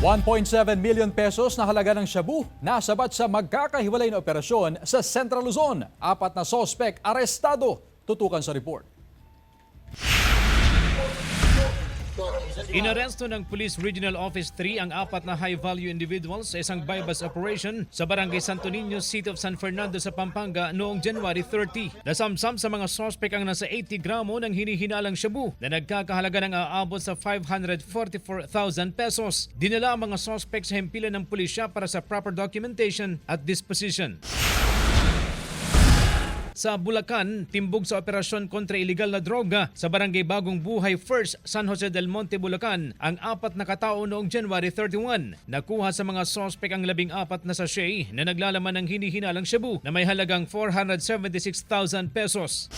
1.7 million pesos na halaga ng shabu nasabat sa magkakahiwalay na operasyon sa Central Luzon. 4 na sospek arestado. Tutukan sa report. Inaresto ng Police Regional Office 3 ang 4 na high-value individuals sa isang bypass operation sa Barangay Santo Niño, City of San Fernando sa Pampanga noong January 30. Nasamsam sa mga sospek ang nasa 80 gramo ng hinihinalang shabu na nagkakahalaga ng aabot sa 544,000 pesos. Dinala ang mga sospek sa himpilan ng pulisya para sa proper documentation at disposition. Sa Bulacan, timbog sa operasyon kontra iligal na droga sa Barangay Bagong Buhay First, San Jose del Monte, Bulacan, ang 4 na katao noong January 31. Nakuha sa mga sospek ang 14 na sachet na naglalaman ng hinihinalang shabu na may halagang 476,000 pesos.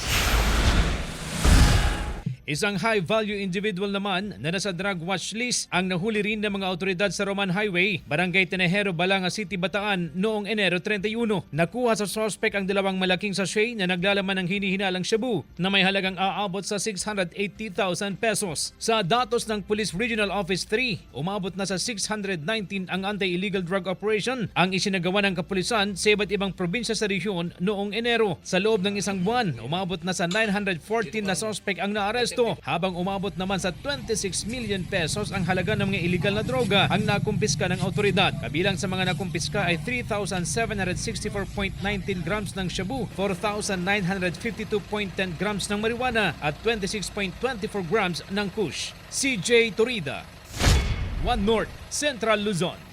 Isang high-value individual naman na nasa drug watch list ang nahuli rin ng mga otoridad sa Roman Highway, Barangay Tenejero, Balanga City, Bataan noong Enero 31. Nakuha sa suspect ang 2 malaking sachet na naglalaman ng hinihinalang shabu na may halagang aabot sa 680,000 pesos. Sa datos ng Police Regional Office 3, umabot na sa 619 ang anti-illegal drug operation ang isinagawa ng kapulisan sa iba't ibang probinsya sa rehiyon noong Enero. Sa loob ng isang buwan, umabot na sa 914 na suspect ang naaresto, habang umabot naman sa 26 million pesos ang halaga ng mga illegal na droga ang nakumpiska ng autoridad. Kabilang sa mga nakumpiska ay 3,764.19 grams ng shabu, 4,952.10 grams ng marijuana at 26.24 grams ng kush. CJ Torida, One North, Central Luzon.